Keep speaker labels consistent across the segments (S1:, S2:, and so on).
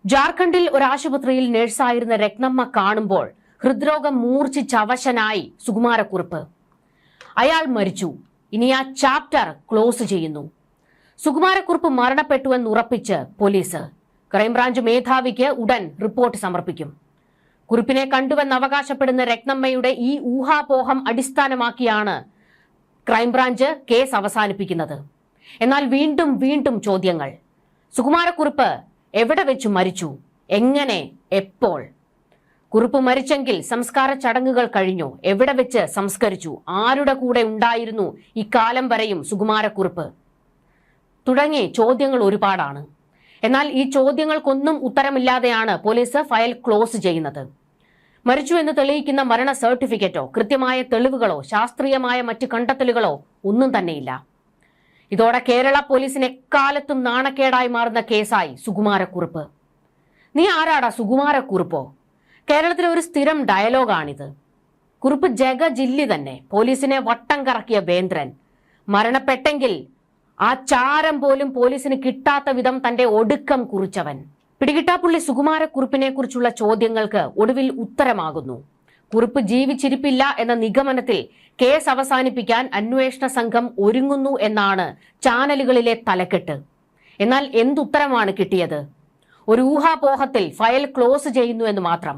S1: ജാർഖണ്ഡിൽ ഒരു ആശുപത്രിയിൽ നഴ്സായിരുന്ന രത്നമ്മ കാണുമ്പോൾ ഹൃദ്രോഗം മൂർച്ഛിച്ച് അവശനായി സുകുമാരക്കുറുപ്പ്. അയാൾ മരിച്ചു. ഇനി ആ ചാപ്റ്റർ ക്ലോസ് ചെയ്യുന്നു. സുകുമാരക്കുറുപ്പ് മരണപ്പെട്ടുവെന്ന് ഉറപ്പിച്ച് പോലീസ്. ക്രൈംബ്രാഞ്ച് മേധാവിക്ക് ഉടൻ റിപ്പോർട്ട് സമർപ്പിക്കും. കുറുപ്പിനെ കണ്ടുവെന്ന് അവകാശപ്പെടുന്ന രത്നമ്മയുടെ ഈ ഊഹാപോഹം അടിസ്ഥാനമാക്കിയാണ് ക്രൈംബ്രാഞ്ച് കേസ് അവസാനിപ്പിക്കുന്നത്. എന്നാൽ വീണ്ടും ചോദ്യങ്ങൾ. സുകുമാരക്കുറുപ്പ് എവിടെ വെച്ചു മരിച്ചു? എങ്ങനെ? എപ്പോൾ? കുറുപ്പ് മരിച്ചെങ്കിൽ സംസ്കാര ചടങ്ങുകൾ കഴിഞ്ഞു? എവിടെ വെച്ച് സംസ്കരിച്ചു? ആരുടെ കൂടെ ഉണ്ടായിരുന്നു ഇക്കാലം വരെയും സുകുമാരക്കുറുപ്പ്? തുടങ്ങി ചോദ്യങ്ങൾ ഒരുപാടാണ്. എന്നാൽ ഈ ചോദ്യങ്ങൾക്കൊന്നും ഉത്തരമില്ലാതെയാണ് പോലീസ് ഫയൽ ക്ലോസ് ചെയ്യുന്നത്. മരിച്ചു എന്ന് തെളിയിക്കുന്ന മരണ സർട്ടിഫിക്കറ്റോ കൃത്യമായ തെളിവുകളോ ശാസ്ത്രീയമായ മറ്റ് കണ്ടെത്തലുകളോ ഒന്നും തന്നെയില്ല. ഇതോടെ കേരള പോലീസിന് എക്കാലത്തും നാണക്കേടായി മാറുന്ന കേസായി സുകുമാരക്കുറുപ്പ്. നീ ആരാടാ സുകുമാരക്കുറുപ്പോ? കേരളത്തിലെ ഒരു സ്ഥിരം ഡയലോഗാണിത്. കുറുപ്പ് ജഗജില്ലി തന്നെ. പോലീസിനെ വട്ടം കറക്കിയ വേന്ദ്രൻ. മരണപ്പെട്ടെങ്കിൽ ആ ചാരം പോലും പോലീസിന് കിട്ടാത്ത വിധം തന്റെ ഒടുക്കം കുറിച്ചവൻ. പിടികിട്ടാപ്പുള്ളി സുകുമാരക്കുറുപ്പിനെ കുറിച്ചുള്ള ചോദ്യങ്ങൾക്ക് ഒടുവിൽ ഉത്തരമാകുന്നു. കുറുപ്പ് ജീവിച്ചിരിപ്പില്ല എന്ന നിഗമനത്തിൽ കേസ് അവസാനിപ്പിക്കാൻ അന്വേഷണ സംഘം ഒരുങ്ങുന്നു എന്നാണ് ചാനലുകളിലെ തലക്കെട്ട്. എന്നാൽ എന്തുത്തരമാണ് കിട്ടിയത്? ഒരു ഊഹാപോഹത്തിൽ ഫയൽ ക്ലോസ് ചെയ്യുന്നു എന്ന് മാത്രം.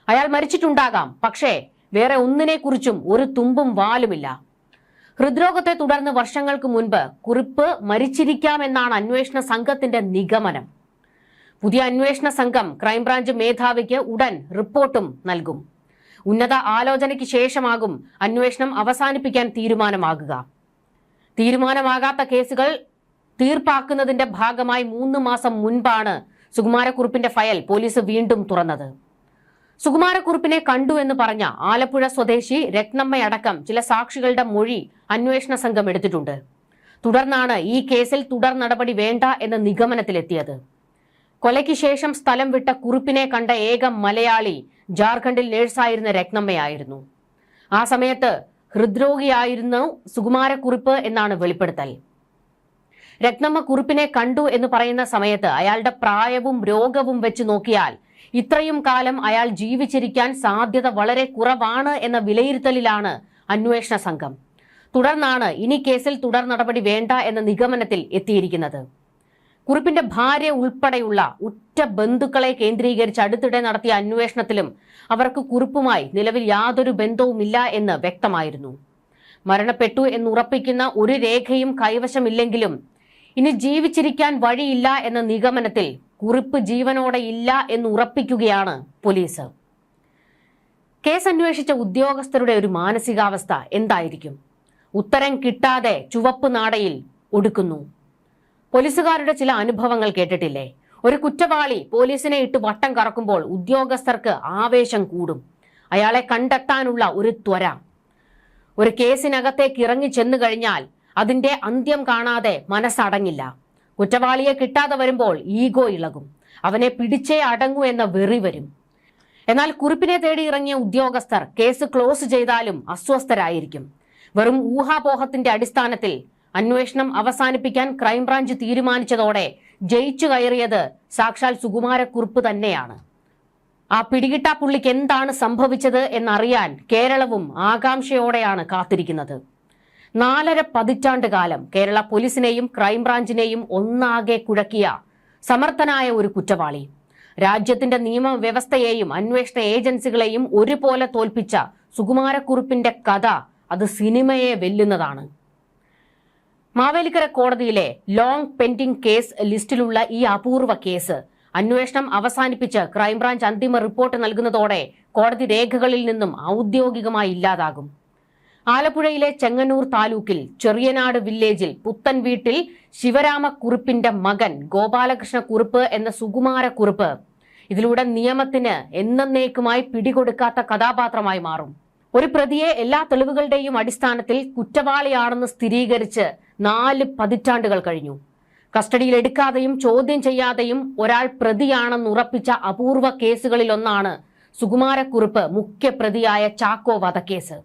S1: അയാൾ മരിച്ചിട്ടുണ്ടാകാം, പക്ഷേ വേറെ ഒന്നിനെക്കുറിച്ചും ഒരു തുമ്പും വാലുമില്ല. ഹൃദ്രോഗത്തെ തുടർന്ന് വർഷങ്ങൾക്ക് മുൻപ് കുറുപ്പ് മരിച്ചിരിക്കാമെന്നാണ് അന്വേഷണ സംഘത്തിന്റെ നിഗമനം. പുതിയ അന്വേഷണ സംഘം ക്രൈംബ്രാഞ്ച് മേധാവിക്ക് ഉടൻ റിപ്പോർട്ടും നൽകും. ഉന്നത ആലോചനയ്ക്ക് ശേഷമാകും അന്വേഷണം അവസാനിപ്പിക്കാൻ തീരുമാനമാകാത്ത കേസുകൾ തീർപ്പാക്കുന്നതിന്റെ ഭാഗമായി 3 മാസം മുൻപാണ് സുകുമാരക്കുറുപ്പിന്റെ ഫയൽ പോലീസ് വീണ്ടും തുറന്നത്. സുകുമാരക്കുറുപ്പിനെ കണ്ടു എന്ന് പറഞ്ഞ ആലപ്പുഴ സ്വദേശി രത്നമ്മയടക്കം ചില സാക്ഷികളുടെ മൊഴി അന്വേഷണ സംഘം എടുത്തിട്ടുണ്ട്. തുടർന്നാണ് ഈ കേസിൽ തുടർ നടപടി വേണ്ട എന്ന നിഗമനത്തിലെത്തിയത്. കൊലയ്ക്ക് ശേഷം സ്ഥലം വിട്ട കുറുപ്പിനെ കണ്ട ഏക മലയാളി ജാർഖണ്ഡിൽ നഴ്സായിരുന്ന രത്നമ്മയായിരുന്നു. ആ സമയത്ത് ഹൃദ്രോഗിയായിരുന്നു സുകുമാരക്കുറുപ്പ് എന്നാണ് വെളിപ്പെടുത്തൽ. രത്നമ്മ കുറുപ്പിനെ കണ്ടു എന്ന് പറയുന്ന സമയത്ത് അയാളുടെ പ്രായവും രോഗവും വെച്ച് നോക്കിയാൽ ഇത്രയും കാലം അയാൾ ജീവിച്ചിരിക്കാൻ സാധ്യത വളരെ കുറവാണ് എന്ന വിലയിരുത്തലിലാണ് അന്വേഷണ സംഘം. തുടർന്നാണ് ഇനി കേസിൽ തുടർ നടപടി വേണ്ട എന്ന നിഗമനത്തിൽ എത്തിയിരിക്കുന്നത്. കുറുപ്പിന്റെ ഭാര്യ ഉൾപ്പെടെയുള്ള ഉറ്റ ബന്ധുക്കളെ കേന്ദ്രീകരിച്ച് അടുത്തിടെ നടത്തിയ അന്വേഷണത്തിലും അവർക്ക് കുറുപ്പുമായി നിലവിൽ യാതൊരു ബന്ധവുമില്ല എന്ന് വ്യക്തമായിരുന്നു. മരണപ്പെട്ടു എന്നുറപ്പിക്കുന്ന ഒരു രേഖയും കൈവശമില്ലെങ്കിലും ഇനി ജീവിച്ചിരിക്കാൻ വഴിയില്ല എന്ന നിഗമനത്തിൽ കുറുപ്പ് ജീവനോടെ ഇല്ല എന്ന് ഉറപ്പിക്കുകയാണ് പോലീസ്. കേസ് അന്വേഷിച്ച ഉദ്യോഗസ്ഥരുടെ ഒരു മാനസികാവസ്ഥ എന്തായിരിക്കും? ഉത്തരം കിട്ടാതെ ചുവപ്പ് നാടയിൽ ഒടുക്കുന്നു. പോലീസുകാരുടെ ചില അനുഭവങ്ങൾ കേട്ടിട്ടില്ലേ? ഒരു കുറ്റവാളി പോലീസിനെ ഇട്ട് വട്ടം കറക്കുമ്പോൾ ഉദ്യോഗസ്ഥർക്ക് ആവേശം കൂടും. അയാളെ കണ്ടെത്താനുള്ള ഒരു ത്വര. ഒരു കേസിനകത്തേക്ക് ഇറങ്ങി ചെന്നു കഴിഞ്ഞാൽ അതിന്റെ അന്ത്യം കാണാതെ മനസ്സടങ്ങില്ല. കുറ്റവാളിയെ കിട്ടാതെ വരുമ്പോൾ ഈഗോ ഇളകും. അവനെ പിടിച്ചേ അടങ്ങൂ എന്ന വെറി വരും. എന്നാൽ കുറുപ്പിനെ തേടി ഇറങ്ങിയ ഉദ്യോഗസ്ഥർ കേസ് ക്ലോസ് ചെയ്താലും അസ്വസ്ഥരായിരിക്കും. വെറും ഊഹാപോഹത്തിന്റെ അടിസ്ഥാനത്തിൽ അന്വേഷണം അവസാനിപ്പിക്കാൻ ക്രൈംബ്രാഞ്ച് തീരുമാനിച്ചതോടെ ജയിച്ചു കയറിയത് സാക്ഷാൽ സുകുമാരക്കുറുപ്പ് തന്നെയാണ്. ആ പിടികിട്ടാപ്പുള്ളിക്ക് എന്താണ് സംഭവിച്ചത് എന്നറിയാൻ കേരളവും ആകാംക്ഷയോടെയാണ് കാത്തിരിക്കുന്നത്. 4.5 പതിറ്റാണ്ട് കാലം കേരള പോലീസിനെയും ക്രൈംബ്രാഞ്ചിനെയും ഒന്നാകെ കുഴക്കിയ സമർത്ഥനായ ഒരു കുറ്റവാളി. രാജ്യത്തിന്റെ നിയമവ്യവസ്ഥയെയും അന്വേഷണ ഏജൻസികളെയും ഒരുപോലെ തോൽപ്പിച്ച സുകുമാരക്കുറുപ്പിന്റെ കഥ അത് സിനിമയെ വെല്ലുന്നതാണ്. മാവേലിക്കര കോടതിയിലെ ലോങ് പെൻഡിംഗ് കേസ് ലിസ്റ്റിലുള്ള ഈ അപൂർവ കേസ് അന്വേഷണം അവസാനിപ്പിച്ച് ക്രൈംബ്രാഞ്ച് അന്തിമ റിപ്പോർട്ട് നൽകുന്നതോടെ കോടതി രേഖകളിൽ നിന്നും ഔദ്യോഗികമായി ഇല്ലാതാകും. ആലപ്പുഴയിലെ ചെങ്ങന്നൂർ താലൂക്കിൽ ചെറിയനാട് വില്ലേജിൽ പുത്തൻ വീട്ടിൽ ശിവരാമക്കുറുപ്പിന്റെ മകൻ ഗോപാലകൃഷ്ണ കുറുപ്പ് എന്ന സുകുമാരക്കുറുപ്പ് ഇതിലൂടെ നിയമത്തിന് എന്നേക്കുമായി പിടികൊടുക്കാത്ത കഥാപാത്രമായി മാറും. ഒരു പ്രതിയെ എല്ലാ തെളിവുകളുടെയും അടിസ്ഥാനത്തിൽ കുറ്റവാളിയാണെന്ന് സ്ഥിരീകരിച്ച് 4 പതിറ്റാണ്ടുകൾ കഴിഞ്ഞു. കസ്റ്റഡിയിൽ എടുക്കാതെയും ചോദ്യം ചെയ്യാതെയും ഒരാൾ പ്രതിയാണെന്ന് ഉറപ്പിച്ച അപൂർവ കേസുകളിലൊന്നാണ് സുകുമാരക്കുറുപ്പ് മുഖ്യപ്രതിയായ ചാക്കോ വധക്കേസ്.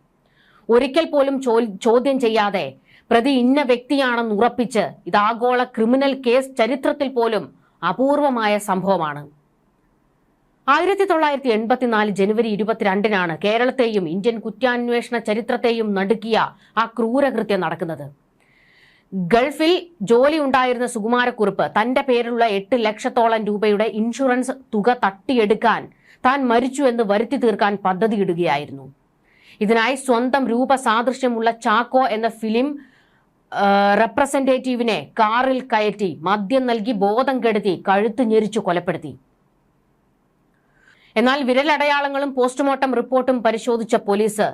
S1: ഒരിക്കൽ പോലും ചോദ്യം ചെയ്യാതെ പ്രതി ഇന്ന വ്യക്തിയാണെന്ന് ഉറപ്പിച്ച് ഇത് ആഗോള ക്രിമിനൽ കേസ് ചരിത്രത്തിൽ പോലും അപൂർവമായ സംഭവമാണ്. 1984 ജനുവരി 22-നാണ് കേരളത്തെയും ഇന്ത്യൻ കുറ്റാന്വേഷണ ചരിത്രത്തെയും നടുക്കിയ ആ ക്രൂരകൃത്യം നടക്കുന്നത്. ഗൾഫിൽ ജോലി ഉണ്ടായിരുന്ന സുകുമാരക്കുറുപ്പ് തന്റെ പേരിലുള്ള 8 ലക്ഷത്തോളം രൂപയുടെ ഇൻഷുറൻസ് തുക തട്ടിയെടുക്കാൻ താൻ മരിച്ചു എന്ന് വരുത്തി തീർക്കാൻ പദ്ധതിയിടുകയായിരുന്നു. ഇതിനായി സ്വന്തം രൂപസാദൃശ്യമുള്ള ചാക്കോ എന്ന ഫിലിം റെപ്രസെന്റേറ്റീവിനെ കാറിൽ കയറ്റി മദ്യം നൽകി ബോധം കെടുത്തി കഴുത്ത് ഞെരിച്ചു കൊലപ്പെടുത്തി. എന്നാൽ വിരലടയാളങ്ങളും പോസ്റ്റ്മോർട്ടം റിപ്പോർട്ടും പരിശോധിച്ച പോലീസ്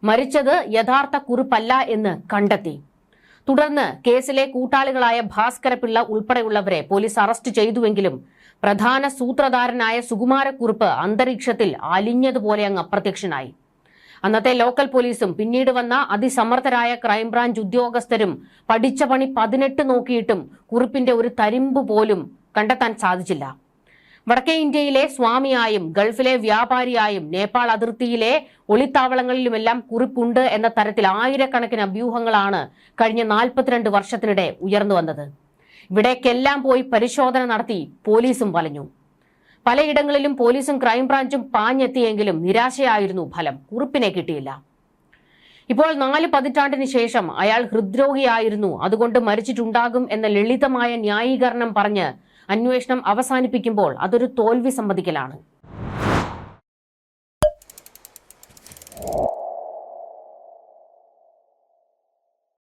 S1: മരിച്ചത് യഥാർത്ഥ കുറുപ്പല്ല എന്ന് കണ്ടെത്തി. തുടർന്ന് കേസിലെ കൂട്ടാളികളായ ഭാസ്കരപിള്ള ഉൾപ്പെടെയുള്ളവരെ പോലീസ് അറസ്റ്റ് ചെയ്തുവെങ്കിലും പ്രധാന സൂത്രധാരനായ സുകുമാരക്കുറുപ്പ് അന്തരീക്ഷത്തിൽ അലിഞ്ഞതുപോലെ അങ്ങ് അപ്രത്യക്ഷനായി. അന്നത്തെ ലോക്കൽ പോലീസും പിന്നീട് വന്ന അതിസമർത്ഥരായ ക്രൈംബ്രാഞ്ച് ഉദ്യോഗസ്ഥരും പഠിച്ച പണി 18 നോക്കിയിട്ടും കുറുപ്പിന്റെ ഒരു തരിമ്പ് പോലും കണ്ടെത്താൻ സാധിച്ചില്ല. വടക്കേ ഇന്ത്യയിലെ സ്വാമിയായും ഗൾഫിലെ വ്യാപാരിയായും നേപ്പാൾ അതിർത്തിയിലെ ഒളിത്താവളങ്ങളിലുമെല്ലാം കുറിപ്പുണ്ട് എന്ന തരത്തിൽ ആയിരക്കണക്കിന് അഭ്യൂഹങ്ങളാണ് കഴിഞ്ഞ 42 വർഷത്തിനിടെ ഉയർന്നു വന്നത്. ഇവിടേക്കെല്ലാം പോയി പരിശോധന നടത്തി പോലീസും വലഞ്ഞു. പലയിടങ്ങളിലും പോലീസും ക്രൈംബ്രാഞ്ചും പാഞ്ഞെത്തിയെങ്കിലും നിരാശയായിരുന്നു ഫലം. കുറിപ്പിനെ കിട്ടിയില്ല. ഇപ്പോൾ 4 പതിറ്റാണ്ടിന് ശേഷം അയാൾ ഹൃദ്രോഗിയായിരുന്നു, അതുകൊണ്ട് മരിച്ചിട്ടുണ്ടാകും എന്ന ലളിതമായ ന്യായീകരണം പറഞ്ഞ് അന്വേഷണം അവസാനിപ്പിക്കുമ്പോൾ അതൊരു തോൽവി സമ്മതിക്കലാണ്.